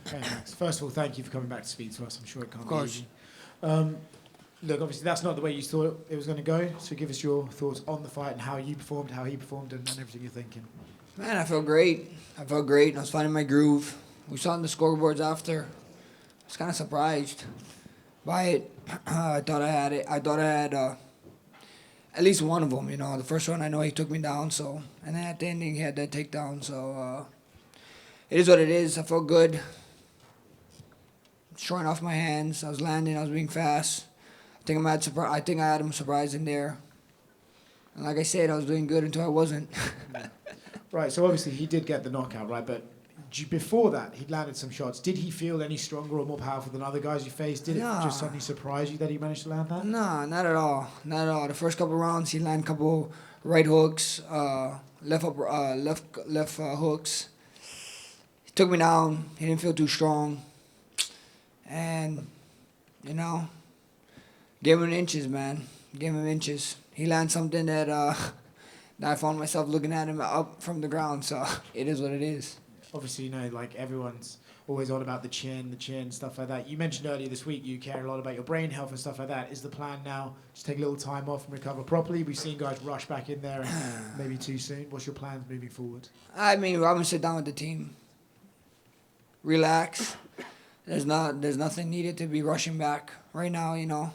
Hey, Max. First of all, thank you for coming back to speak to us. I'm sure it can't Of be course. easy. Look, obviously that's not the way you thought it was going to go. So give us your thoughts on the fight and how you performed, how he performed, and everything you're thinking. Man, I felt great. I felt great. I was finding my groove. We saw on the scoreboards after. I was kind of surprised by it. I thought I had it. I thought I had at least one of them. You know, the first one I know he took me down. So, and then at the ending he had that takedown. So it is what it is. I felt good. Showing off my hands. I was landing. I was being fast. I think I had him surprised in there. And like I said, I was doing good until I wasn't. Right, so obviously he did get the knockout, right? But before that, he'd landed some shots. Did he feel any stronger or more powerful than other guys you faced? Did it Nah. just suddenly surprise you that he managed to land that? Nah, not at all. Not at all. The first couple rounds, he landed a couple right hooks, left hooks. He took me down. He didn't feel too strong, and you know, gave him inches, man. Gave him inches. He landed something that that I found myself looking at him up from the ground. So it is what it is. Obviously, you know, like everyone's always on about the chin, stuff like that. You mentioned earlier this week you care a lot about your brain health and stuff like that. Is the plan now just take a little time off and recover properly? We've seen guys rush back in there and maybe too soon. What's your plans moving forward? I mean, I'm gonna sit down with the team, relax. There's nothing needed to be rushing back right now. You know,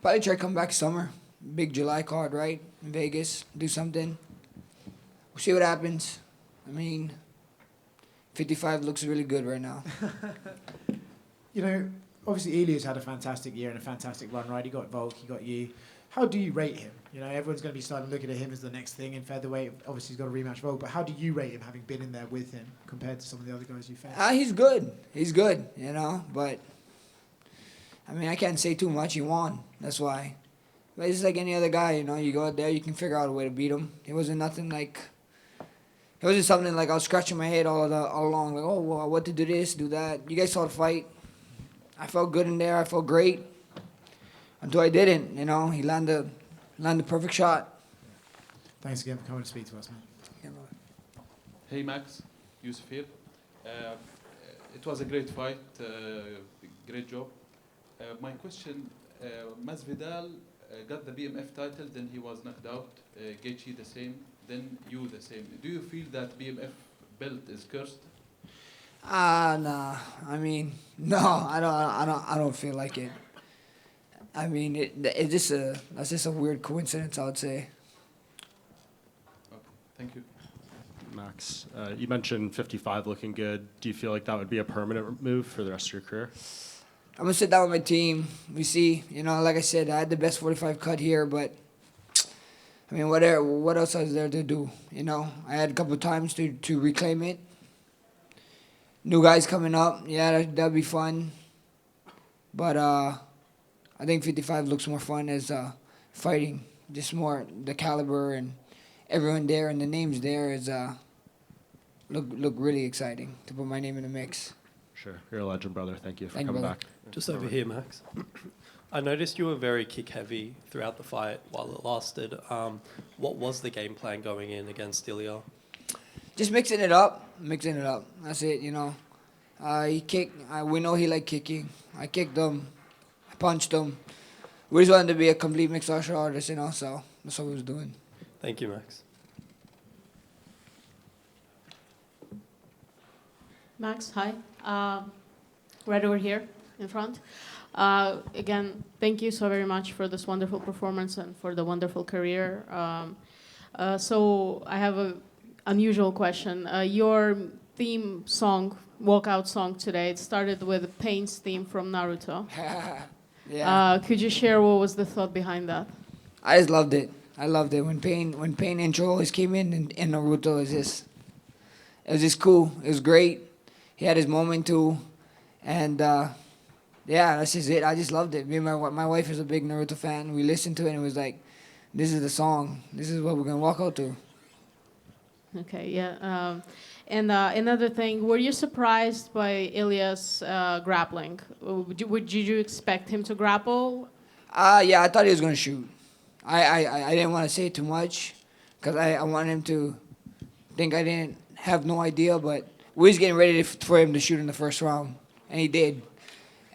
probably try to come back summer. Big July card, right? In Vegas, do something. We'll see what happens. I mean, 55 looks really good right now. You know, obviously Ilia's had a fantastic year and a fantastic run, right? He got Volk, he got you. How do you rate him? You know, everyone's going to be starting looking at him as the next thing in featherweight. Obviously, he's got a rematch Volk, but how do you rate him having been in there with him compared to some of the other guys you faced? He's good. He's good, you know, but I mean, I can't say too much. He won. That's why. But it's like any other guy, you know. You go out there, you can figure out a way to beat him. It wasn't nothing like. It wasn't something like I was scratching my head all along, like, oh, well, what to do this, do that. You guys saw the fight. I felt good in there. I felt great until I didn't. You know, he landed the perfect shot. Thanks again for coming to speak to us, man. Hey Max, Yusuf here. It was a great fight, great job. My question, Masvidal got the BMF title, then he was knocked out. Gaethje the same, then you the same. Do you feel that BMF belt is cursed? Nah. I mean, no, I don't feel like it. I mean, that's just a weird coincidence, I would say. Okay, thank you. Max, you mentioned 55 looking good. Do you feel like that would be a permanent move for the rest of your career? I'm gonna sit down with my team. We see, you know, like I said, I had the best 45 cut here, but I mean, what else is there to do? You know, I had a couple of times to reclaim it. New guys coming up, yeah, that'd be fun. But I think 55 looks more fun as fighting. Just more the caliber and everyone there and the names there is look really exciting to put my name in the mix. Sure. You're a legend, brother. Thank you for Thank you, coming brother. back. Just over here, Max. I noticed you were very kick-heavy throughout the fight while it lasted. What was the game plan going in against Ilia? Just mixing it up. That's it, you know. He kicked. We know he liked kicking. I kicked him. I punched him. We just wanted to be a complete mixed martial artist, you know, so that's what we was doing. Thank you, Max. Max, hi. Right over here in front. Again, thank you so very much for this wonderful performance and for the wonderful career. So I have an unusual question. Your theme song, walkout song today, it started with Pain's theme from Naruto. Yeah. Could you share what was the thought behind that? I just loved it. I loved it. When Pain intro always came in Naruto, it was just cool. It was great. He had his moment too. And yeah, that's just it. I just loved it. Me and my wife is a big Naruto fan. We listened to it and it was like, this is the song. This is what we're going to walk out to. Okay, yeah. And another thing, were you surprised by Ilia's grappling? Would you expect him to grapple? Yeah, I thought he was going to shoot. I didn't want to say too much because I wanted him to think I didn't have no idea, but we was getting ready for him to shoot in the first round, and he did.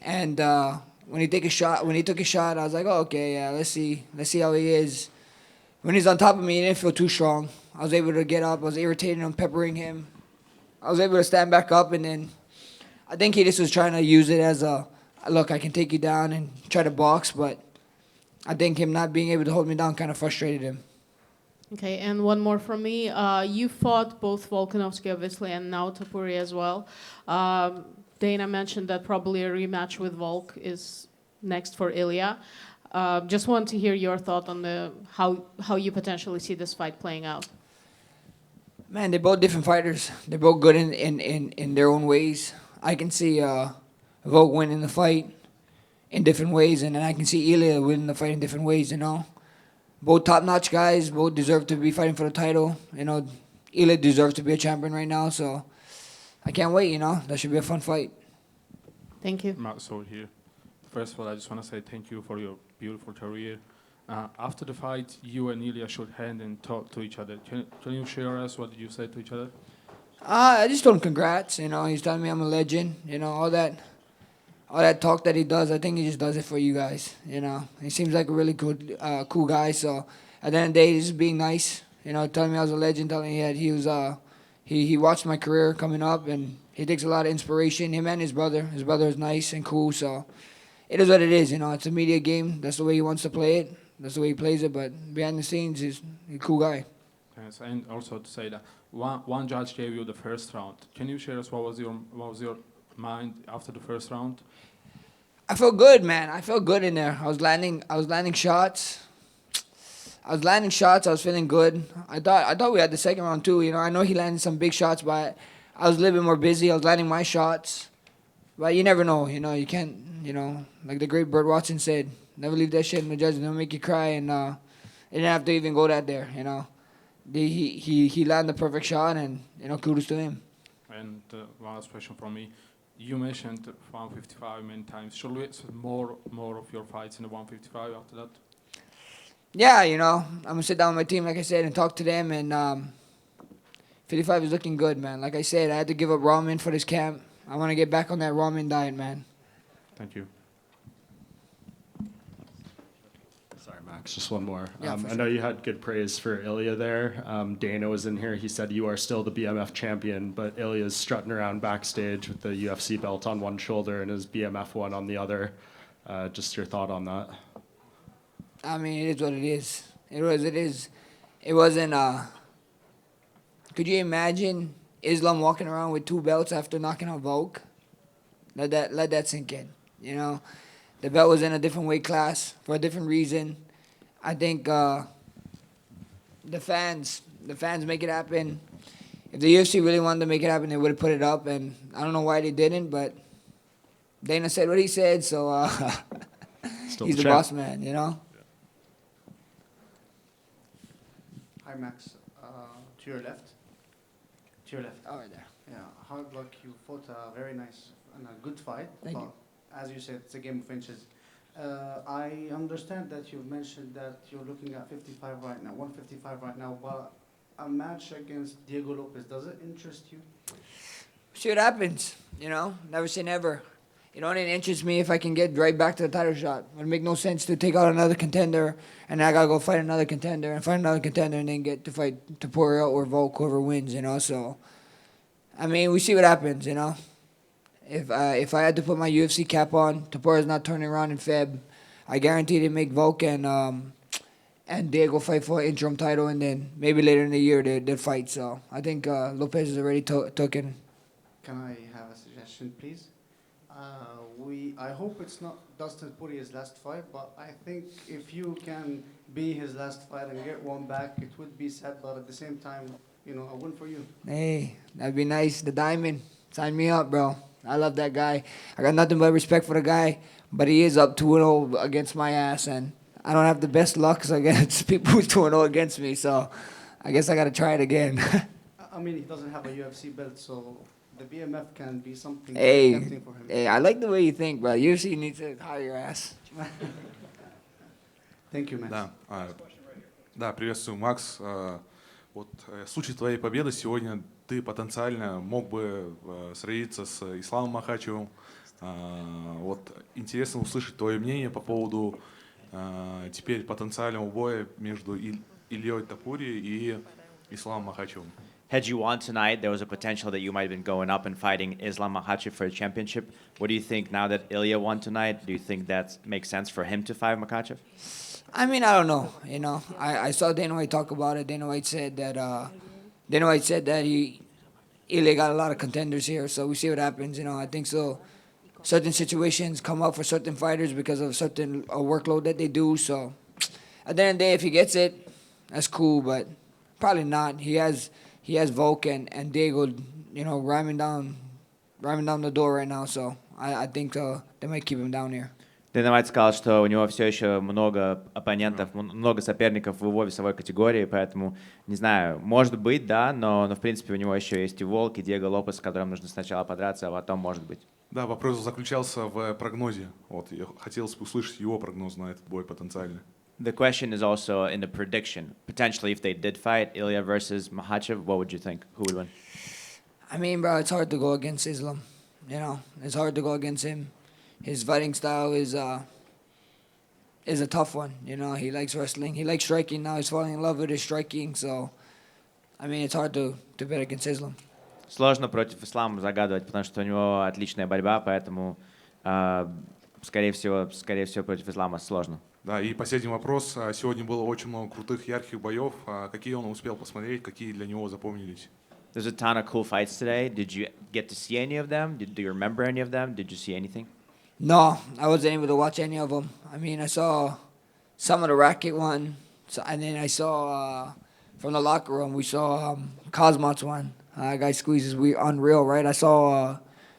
And when he took a shot, I was like, oh, okay, yeah, let's see how he is. When he's on top of me, he didn't feel too strong. I was able to get up. I was irritating him, peppering him. I was able to stand back up, and then I think he just was trying to use it as a, look, I can take you down and try to box, but I think him not being able to hold me down kind of frustrated him. Okay, and one more from me. You fought both Volkanovski, obviously, and now Topuria as well. Dana mentioned that probably a rematch with Volk is next for Ilia. Just want to hear your thought on how you potentially see this fight playing out. Man, they're both different fighters. They're both good in their own ways. I can see Volk winning the fight in different ways, and then I can see Ilia winning the fight in different ways, you know. Both top-notch guys, both deserve to be fighting for the title. You know, Ilia deserves to be a champion right now, so I can't wait, you know. That should be a fun fight. Thank you. Matt Soul here. First of all, I just want to say thank you for your beautiful career. After the fight, you and Ilia shook hands and talked to each other. Can you share us what did you say to each other? I just told him congrats, you know. He's telling me I'm a legend, you know, all that talk that he does. I think he just does it for you guys, you know. He seems like a really good, cool guy. So at the end of the day, he's just being nice, you know, telling me I was a legend, telling me that he was, he watched my career coming up, and he takes a lot of inspiration. Him and his brother. His brother is nice and cool, so it is what it is, you know. It's a media game. That's the way he wants to play it. That's the way he plays it. But behind the scenes, he's a cool guy. Yes, and also to say that one judge gave you the first round. Can you share us what was your mind after the first round? I felt good, man. I felt good in there. I was landing shots. I was feeling good. I thought we had the second round too. You know, I know he landed some big shots, but I was a little bit more busy. I was landing my shots. But you never know. You know, you can't. You know, like the great Burt Watson said, never leave that shit in the judges. They'll make you cry. And it didn't have to even go that there. You know, he landed the perfect shot, and you know, kudos to him. And one last question from me. You mentioned 155 many times. Should we expect more of your fights in the 155 after that? Yeah, you know, I'm going to sit down with my team, like I said, and talk to them. And 55 is looking good, man. Like I said, I had to give up ramen for this camp. I want to get back on that ramen diet, man. Thank you. Sorry, Max, just one more. Yeah, for I know you had good praise for Ilia there. Dana was in here. He said you are still the BMF champion, but Ilya's strutting around backstage with the UFC belt on one shoulder and his BMF one on the other. Just your thought on that. I mean, it is what it is. It is. It wasn't, could you imagine Islam walking around with 2 belts after knocking out Volk? Let that sink in, you know? The belt was in a different weight class for a different reason. I think the fans make it happen. If the UFC really wanted to make it happen, they would have put it up, and I don't know why they didn't, but Dana said what he said, so he's the boss man, you know? Hi, Max. To your left. To your left. Oh, right there. Yeah, hard luck. You fought a very nice and a good fight. Thank but you. As you said, it's a game of inches. I understand that you've mentioned that you're looking at 55 right now, 155 right now, but a match against Diego Lopez, does it interest you? See what happens, you know? Never say never. It only interests me if I can get right back to the title shot. It would make no sense to take out another contender, and then I gotta go fight another contender, and fight another contender, and then get to fight Topuria or Volk, whoever wins, you know? So, I mean, we see what happens, you know? If I had to put my UFC cap on, Topuria's not turning around in Feb. I guarantee they make Volk and Diego fight for an interim title, and then maybe later in the year they'd fight. So I think Lopez is already taken. Can I have a suggestion, please? I hope it's not Dustin Poirier's last fight, but I think if you can be his last fight and get one back, it would be sad, but at the same time, you know, a win for you. Hey, that'd be nice. The Diamond, sign me up, bro. I love that guy. I got nothing but respect for the guy, but he is up 2-0 against my ass, and I don't have the best luck against people who's 2-0 against me, so I guess I got to try it again. I mean, he doesn't have a UFC belt, so the BMF can be something Hey, tempting for him. hey, I like the way you think, bro. UFC needs to hire your ass. Thank you, Max. Да, приветствую, Макс. Вот в случае твоей победы сегодня ты потенциально мог бы сразиться с Исламом Махачевым. Вот интересно услышать твое мнение по поводу теперь потенциального боя между Ильей Топурией и Исламом Махачевым. Had you won tonight, there was a potential that you might have been going up and fighting Islam Makhachev for a championship. What do you think now that Ilia won tonight? Do you think that makes sense for him to fight Makhachev? I mean, I don't know. You know, I saw Dana White talk about it. Dana White said that Ilia got a lot of contenders here, so we see what happens. You know, I think so. Certain situations come up for certain fighters because of certain workload that they do. So at the end of the day, if he gets it, that's cool. But probably not. He has Volk and Diego, you know, ramming down the door right now. So I think they might keep him down here. Дэна Уайт сказал, что у него все еще много оппонентов, много соперников в его весовой категории, поэтому, не знаю, может быть, да, но в принципе у него еще есть и Волк, и Диего Лопес, с которым нужно сначала подраться, а потом может быть. Да, вопрос заключался в прогнозе. Вот, я хотелось бы услышать его прогноз на этот бой потенциально. The question is also in the prediction. Potentially, if they did fight Ilia versus Makhachev, what would you think? Who would win? I mean, bro, it's hard to go against Islam. You know, it's hard to go against him. His fighting style is a tough one. You know, he likes wrestling. He likes striking. Now he's falling in love with his striking. So, I mean, it's hard to bet against Islam. Сложно против Ислама загадывать, потому что у него отличная борьба, поэтому, скорее всего, против Ислама сложно. Да, и последний вопрос. Сегодня было очень много крутых, ярких боев. Какие он успел посмотреть, какие для него запомнились? There's a ton of cool fights today. Did you get to see any of them? Do you remember any of them? Did you see anything? No, I wasn't able to watch any of them. I mean, I saw some of the racket one, and then I saw from the locker room, we saw Cosmot's one. Guy squeezes unreal, right? I saw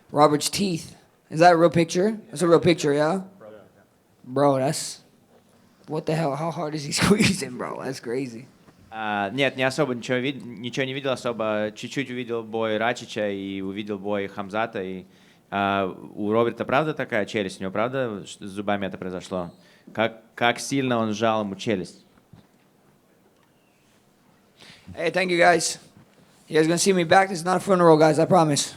Robert's teeth. Is that a real picture? That's a real picture, yeah? Bro, that's... What the hell? How hard is he squeezing, bro? That's crazy. Нет, не особо ничего не видел, особо чуть-чуть увидел бой Рачича и увидел бой Хамзата. И, у Роберта правда такая челюсть? У него правда с зубами это произошло? Как сильно он сжал ему челюсть? Hey, thank you, guys. You guys gonna see me back? This is not a funeral, guys, I promise.